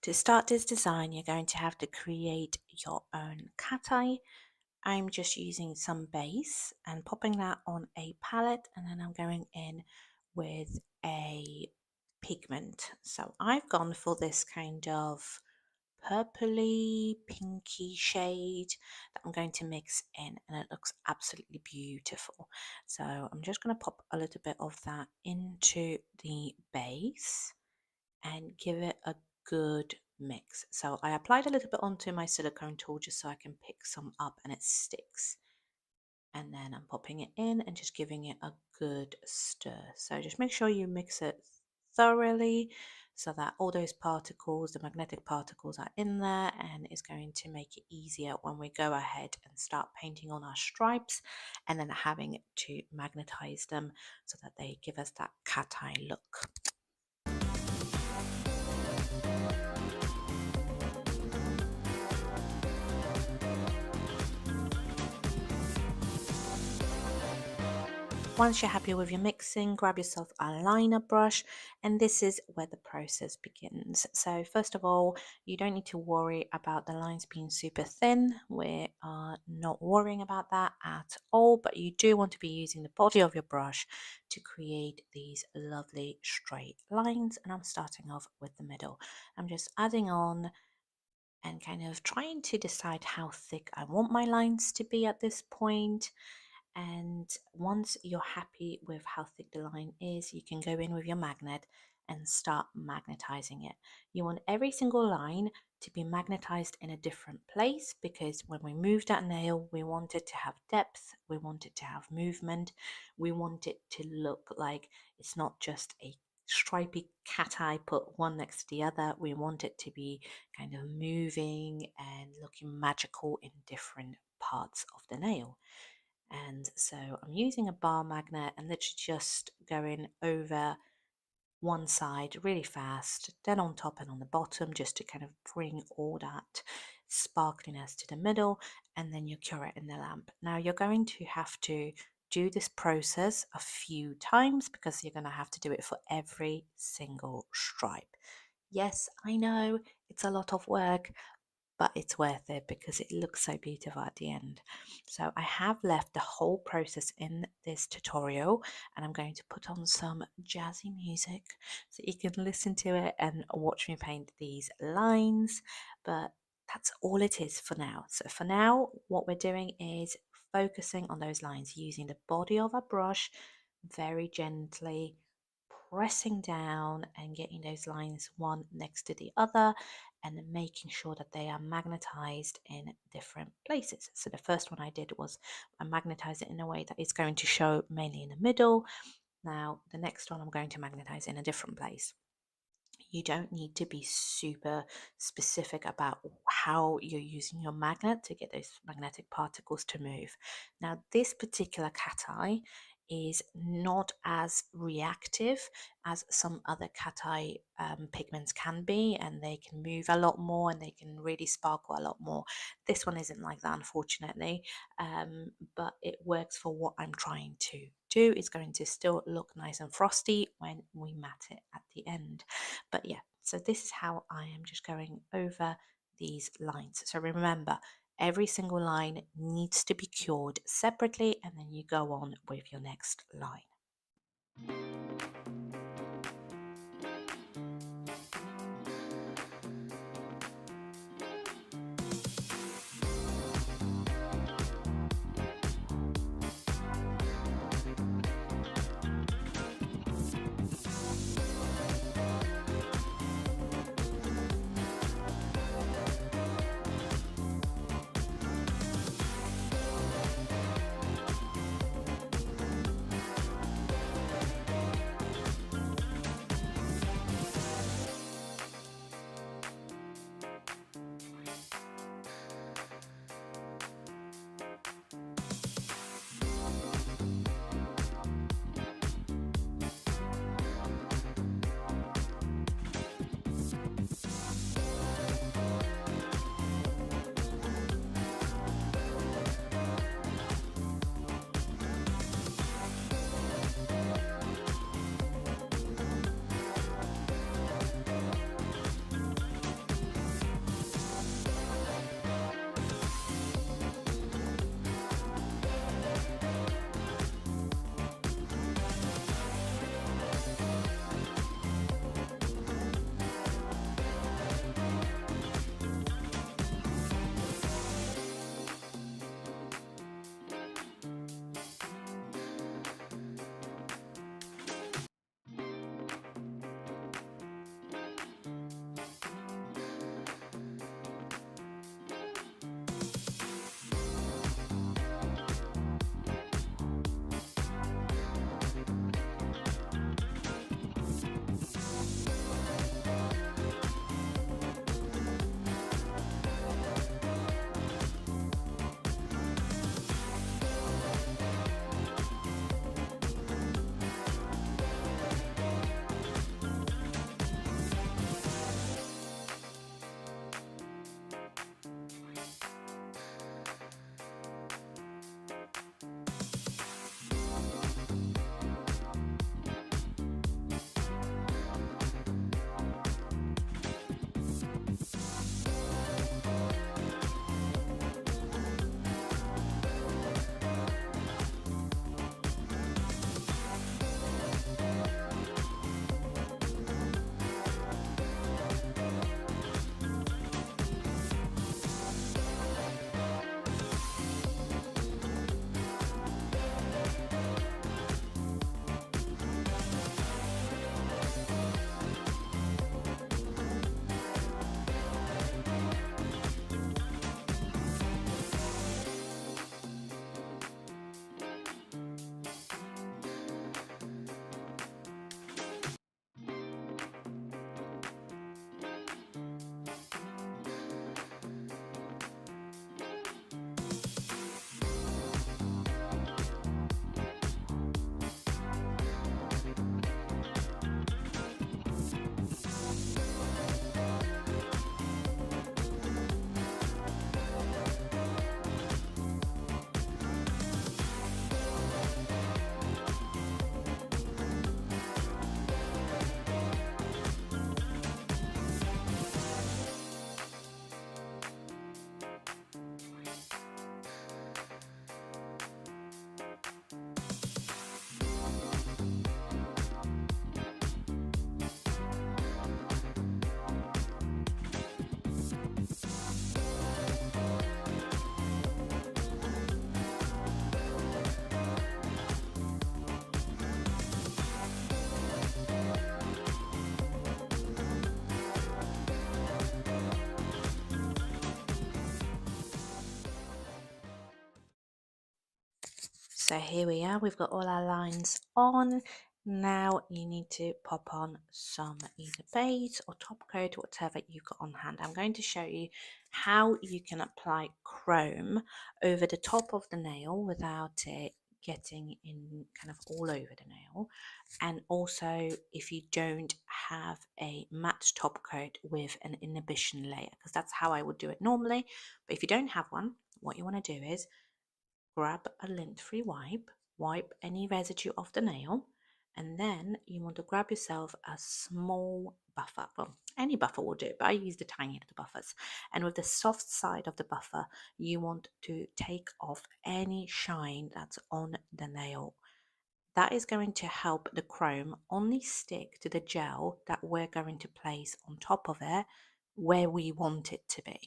To start this design, you're going to have to create your own cat eye. I'm just using some base and popping that on a palette, and then I'm going in with a pigment. So I've gone for this kind of purpley pinky shade that I'm going to mix in, and it looks absolutely beautiful. So I'm just going to pop a little bit of that into the base and give it a good mix. So I applied a little bit onto my silicone tool just so I can pick some up and it sticks. And then I'm popping it in and just giving it a good stir. So just make sure you mix it thoroughly so that all those particles, the magnetic particles, are in there, and it's going to make it easier when we go ahead and start painting on our stripes and then having to magnetize them so that they give us that cat eye look. Once you're happy with your mixing, grab yourself a liner brush, and this is where the process begins. So first of all, you don't need to worry about the lines being super thin. We are not worrying about that at all, but you do want to be using the body of your brush to create these lovely straight lines. And I'm starting off with the middle. I'm just adding on and kind of trying to decide how thick I want my lines to be at this point. And once you're happy with how thick the line is, you can go in with your magnet and start magnetizing it. You want every single line to be magnetized in a different place, because when we move that nail, we want it to have depth, we want it to have movement, we want it to look like it's not just a stripy cat eye put one next to the other. We want it to be kind of moving and looking magical in different parts of the nail. And so I'm using a bar magnet and literally just going over one side really fast, then on top and on the bottom, just to kind of bring all that sparkliness to the middle, and then you cure it in the lamp. Now you're going to have to do this process a few times because you're going to have to do it for every single stripe. Yes, I know it's a lot of work, but it's worth it because it looks so beautiful at the end. So I have left the whole process in this tutorial, and I'm going to put on some jazzy music so you can listen to it and watch me paint these lines. But that's all it is for now. So for now, what we're doing is focusing on those lines using the body of a brush, very gently pressing down and getting those lines one next to the other, and making sure that they are magnetized in different places. So the first one I did was I magnetized it in a way that it's going to show mainly in the middle. Now the next one I'm going to magnetize in a different place. You don't need to be super specific about how you're using your magnet to get those magnetic particles to move. Now, this particular cat eye is not as reactive as some other cat eye pigments can be, and they can move a lot more and they can really sparkle a lot more. This one isn't like that, unfortunately, but it works for what I'm trying to do. It's going to still look nice and frosty when we matte it at the end. But yeah, so this is how I am just going over these lines. So remember, every single line needs to be cured separately, and then you go on with your next line. So here we are, we've got all our lines on. Now you need to pop on some either base or top coat, whatever you've got on hand. I'm going to show you how you can apply chrome over the top of the nail without it getting in kind of all over the nail. And also if you don't have a matte top coat with an inhibition layer, because that's how I would do it normally. But if you don't have one, what you want to do is grab a lint-free wipe, wipe any residue off the nail, and then you want to grab yourself a small buffer. Well, any buffer will do, but I use the tiny little buffers. And with the soft side of the buffer, you want to take off any shine that's on the nail. That is going to help the chrome only stick to the gel that we're going to place on top of it where we want it to be.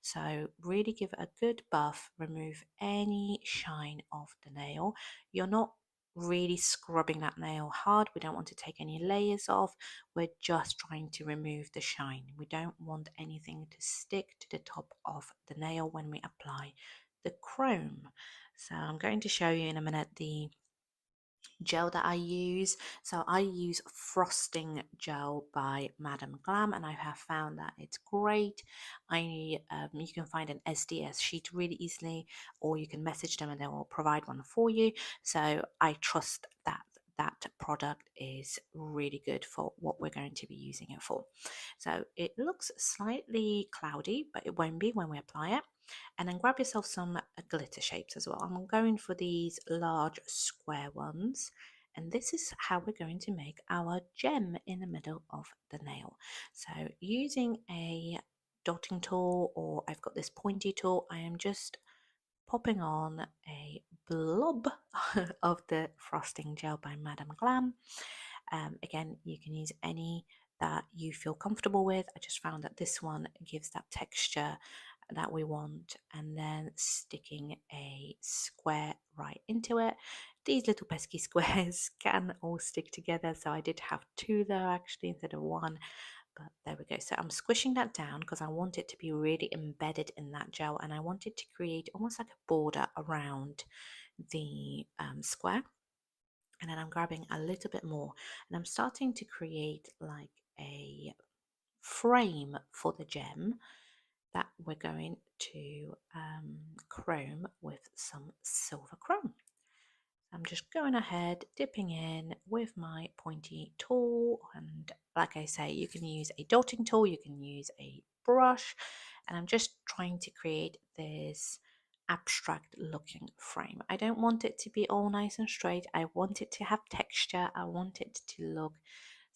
So really give it a good buff, remove any shine off the nail. You're not really scrubbing that nail hard. We don't want to take any layers off. We're just trying to remove the shine. We don't want anything to stick to the top of the nail when we apply the chrome. So I'm going to show you in a minute the gel that I use. So I use frosting gel by Madam Glam, and I have found that it's great. You can find an SDS sheet really easily, or you can message them and they will provide one for you. So I trust that that product is really good for what we're going to be using it for. So it looks slightly cloudy, but it won't be when we apply it. And then grab yourself some glitter shapes as well. I'm going for these large square ones. And this is how we're going to make our gem in the middle of the nail. So using a dotting tool, or I've got this pointy tool, I am just popping on a blob of the frosting gel by Madam Glam. Again, you can use any that you feel comfortable with. I just found that this one gives that texture that we want, and then sticking a square right into it. These little pesky squares can all stick together, so I did have two though actually instead of one, but there we go. So I'm squishing that down because I want it to be really embedded in that gel, and I want it to create almost like a border around the square. And then I'm grabbing a little bit more and I'm starting to create like a frame for the gem that we're going to chrome with some silver chrome. I'm just going ahead, dipping in with my pointy tool, and like I say, you can use a dotting tool, you can use a brush, and I'm just trying to create this abstract looking frame. I don't want it to be all nice and straight. I want it to have texture. I want it to look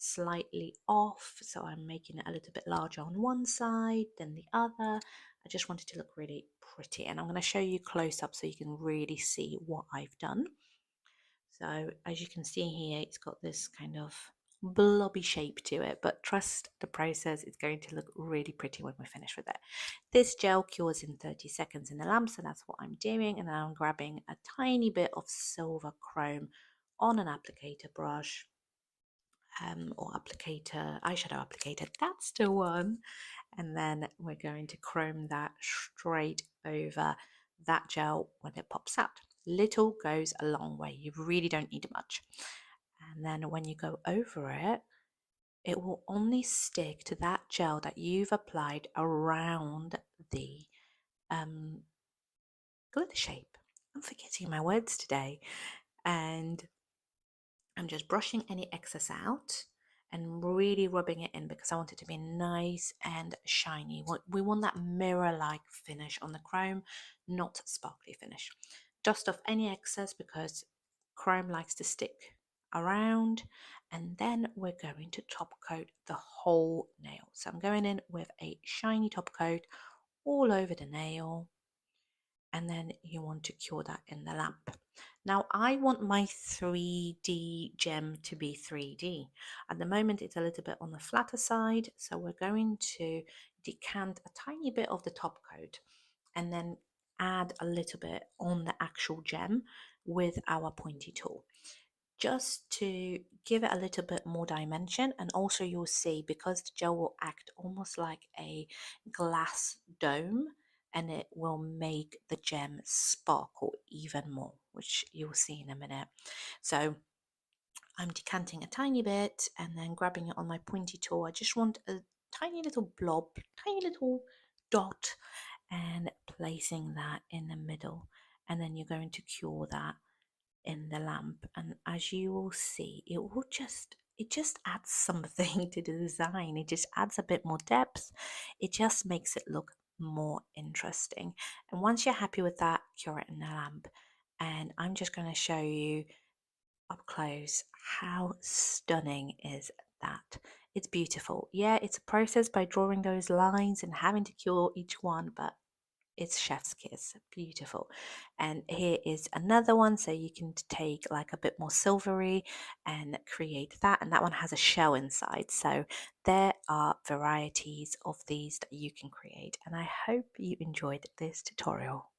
slightly off, so I'm making it a little bit larger on one side than the other. I just want it to look really pretty, and I'm going to show you close up so you can really see what I've done. So as you can see here, it's got this kind of blobby shape to it, but trust the process, it's going to look really pretty when we finish with it. This gel cures in 30 seconds in the lamp, so that's what I'm doing. And then I'm grabbing a tiny bit of silver chrome on an applicator brush, or applicator, eyeshadow applicator, that's the one. And then we're going to chrome that straight over that gel when it pops out. Little goes a long way. You really don't need much. And then when you go over it, it will only stick to that gel that you've applied around the glitter shape. I'm forgetting my words today. And I'm just brushing any excess out and really rubbing it in because I want it to be nice and shiny. We want that mirror-like finish on the chrome, not sparkly finish. Dust off any excess because chrome likes to stick around, and then we're going to top coat the whole nail. So I'm going in with a shiny top coat all over the nail, and then you want to cure that in the lamp. Now I want my 3D gem to be 3D. At the moment it's a little bit on the flatter side, so we're going to decant a tiny bit of the top coat and then add a little bit on the actual gem with our pointy tool, just to give it a little bit more dimension. And also you'll see, because the gel will act almost like a glass dome, and it will make the gem sparkle even more, which you'll see in a minute. So I'm decanting a tiny bit and then grabbing it on my pointy tool. I just want a tiny little blob, tiny little dot, and placing that in the middle. And then you're going to cure that in the lamp, and as you will see, it just adds something to the design. It just adds a bit more depth. It just makes it look more interesting. And once you're happy with that, cure it in the lamp. And I'm just going to show you up close how stunning is that. It's beautiful. Yeah, it's a process by drawing those lines and having to cure each one, but it's chef's kiss. Beautiful. And here is another one, so you can take like a bit more silvery and create that, and that one has a shell inside. So there are varieties of these that you can create, and I hope you enjoyed this tutorial.